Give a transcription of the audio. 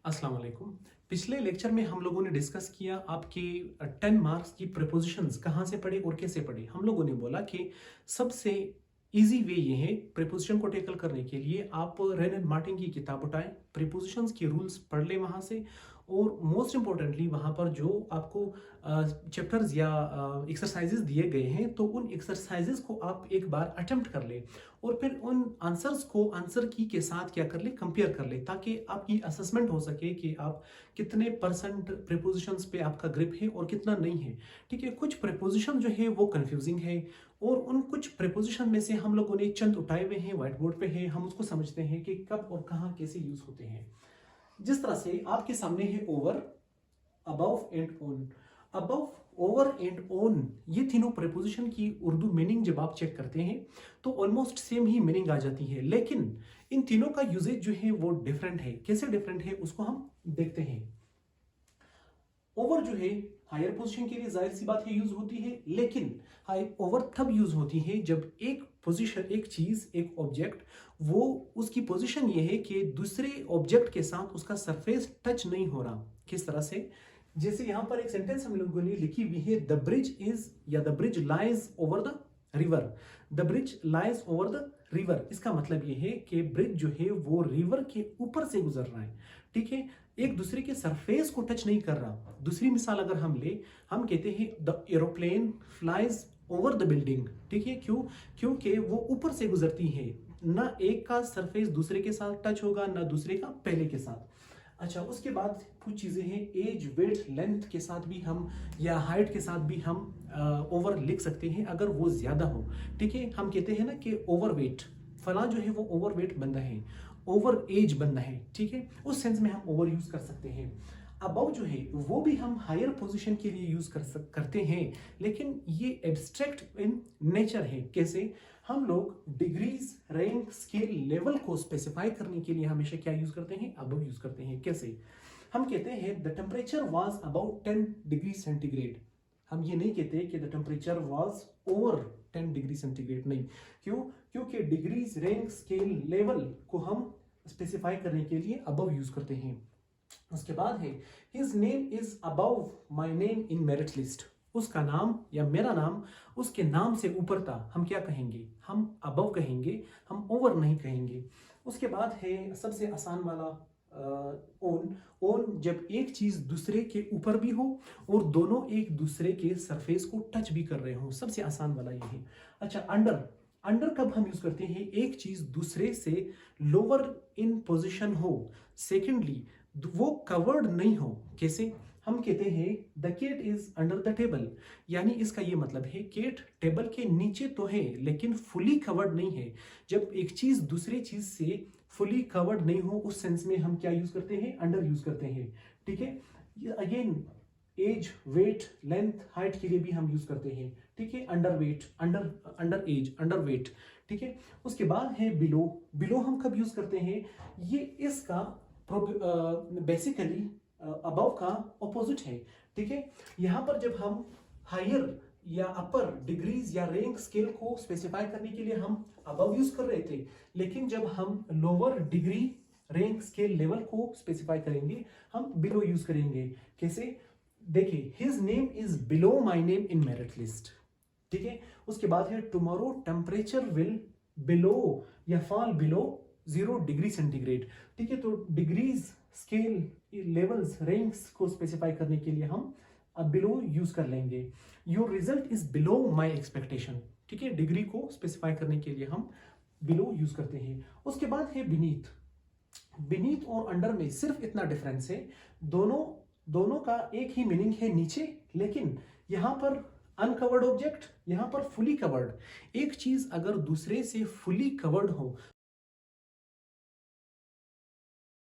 अस्सलाम वालेकुम। पिछले लेक्चर में हम लोगों ने डिस्कस किया आपके 10 मार्क्स की प्रीपोजिशंस कहाँ से पढ़े और कैसे पढ़े। हम लोगों ने बोला कि सबसे इजी वे ये है प्रीपोजिशन को टैकल करने के लिए आप रेन एंड मार्टिन की किताब उठाएं, प्रीपोजिशंस के रूल्स पढ़ लें वहाँ से, और मोस्ट इम्पोर्टेंटली वहाँ पर जो आपको चैप्टर्स या एक्सरसाइजेस दिए गए हैं तो उन एक्सरसाइजेस को आप एक बार अटेम्प्ट कर लें और फिर उन आंसर्स को आंसर की के साथ क्या कर ले, कंपेयर कर ले, ताकि आपकी असेसमेंट हो सके कि आप कितने परसेंट प्रीपोजिशंस पे आपका ग्रिप है और कितना नहीं है। ठीक है, कुछ प्रीपोजिशन जो है वो कंफ्यूजिंग है और उन कुछ प्रीपोजिशन में से हम लोगों ने चंद उठाए हुए हैं, व्हाइट बोर्ड पे है, हम उसको समझते हैं कि कब और कहाँ कैसे यूज होते हैं। जिस तरह से आपके सामने है over, above and on. Above, over and on, ये तीनों प्रीपोजिशन की उर्दू मीनिंग जब आप चेक करते हैं तो ऑलमोस्ट सेम ही मीनिंग आ जाती है, लेकिन इन तीनों का यूजेज जो है वो डिफरेंट है। कैसे डिफरेंट है उसको हम देखते हैं। ओवर जो है हायर पोजीशन के लिए जाहिर सी बात है यूज होती है, लेकिन हाई ओवर तब यूज होती है जब एक पोजीशन, एक चीज, एक ऑब्जेक्ट, वो उसकी पोजीशन ये है कि दूसरे ऑब्जेक्ट के साथ उसका सरफेस टच नहीं हो रहा। किस तरह से? जैसे यहां पर एक सेंटेंस हम लोगों ने लिखी हुई है, द ब्रिज इज या the bridge lies over the river. The bridge lies over the river, इसका मतलब ये है कि ब्रिज जो है वो रिवर के ऊपर से गुजर रहा है। ठीक है, एक दूसरे के सरफेस को टच नहीं कर रहा। दूसरी मिसाल अगर हम ले, हम कहते हैं the aeroplane flies over the building. ठीक है, क्यों? क्योंकि वो ऊपर से गुजरती है, ना एक का सरफेस दूसरे के साथ टच होगा ना दूसरे का पहले के साथ। अच्छा, उसके बाद कुछ चीजें हैं, एज, वेट, लेंथ के साथ भी हम, या हाइट के साथ भी हम ओवर लिख सकते हैं अगर वो ज्यादा हो। ठीक है, हम कहते हैं ना कि ओवर वेट, फला जो है वो ओवर वेट बंदा है, ओवर एज बंदा है। ठीक है, उस सेंस में हम ओवर यूज कर सकते हैं। अबव जो है वो भी हम हायर पोजीशन के लिए यूज करते हैं, लेकिन ये एब्स्ट्रैक्ट इन नेचर है। कैसे? हम लोग डिग्रीज, रैंक, स्केल, लेवल को स्पेसिफाई करने के लिए हमेशा क्या यूज करते हैं? अबव यूज करते हैं। कैसे? हम कहते हैं the temperature was about 10 degree centigrade. हम ये नहीं कहते कि the temperature was over 10 degree centigrade, नहीं। क्यों? क्योंकि डिग्रीज, रैंक, स्केल, लेवल को हम स्पेसिफाई करने के लिए अबव यूज करते हैं। उसके बाद है his name is above my name in merit list. उसका नाम या मेरा नाम उसके नाम से ऊपर था, हम क्या कहेंगे? हम अबव कहेंगे, हम ओवर नहीं कहेंगे। उसके बाद है सबसे आसान वाला ओन। ओन, जब एक चीज दूसरे के ऊपर भी हो और दोनों एक दूसरे के सरफेस को टच भी कर रहे हो, सबसे आसान वाला ये है। अच्छा, अंडर। अंडर कब हम यूज करते हैं? एक चीज दूसरे से लोअर इन पोजिशन हो, सेकेंडली वो कवर्ड नहीं हो। कैसे? हम कहते हैं the cat is under the table, यानी इसका ये मतलब है केट टेबल के नीचे तो है लेकिन फुली कवर्ड नहीं है। जब एक चीज दूसरी चीज से फुली कवर्ड नहीं हो, उस सेंस में हम क्या यूज करते हैं? अंडर यूज करते हैं। ठीक है, again age, weight, length, height के लिए भी हम यूज करते हैं। ठीक है, under weight, under under age, under weight. ठीक है, उसके बाद है बिलो। बिलो हम कब यूज करते हैं? ये इसका बेसिकली अबव का ऑपोजिट है। ठीक है, यहां पर जब हम हायर या अपर डिग्रीज या रैंक, स्केल को स्पेसिफाई करने के लिए हम अबव यूज कर रहे थे, लेकिन जब हम lower degree, rank, scale, level को स्पेसिफाई करेंगे हम बिलो यूज करेंगे। कैसे? देखिए, his name is below my name in merit list. ठीक है, उसके बाद है टुमारो टेम्परेचर विल बिलो या फॉल बिलो 0 डिग्री सेंटीग्रेड। ठीक है, तो डिग्रीज, स्केल, लेवल्स, रैंक्स को स्पेसिफाई करने के लिए हम बिलो यूज कर लेंगे। Your result is below my expectation. ठीक है, डिग्री को स्पेसिफाई करने के लिए हम बिलो यूज करते हैं। उसके बाद है बीनीथ। बीनीथ और अंडर में सिर्फ इतना डिफरेंस है, दोनों दोनों का एक ही मीनिंग है, नीचे, लेकिन यहां पर अनकवर्ड ऑब्जेक्ट, यहां पर फुली कवर्ड। एक चीज अगर दूसरे से फुली कवर्ड हो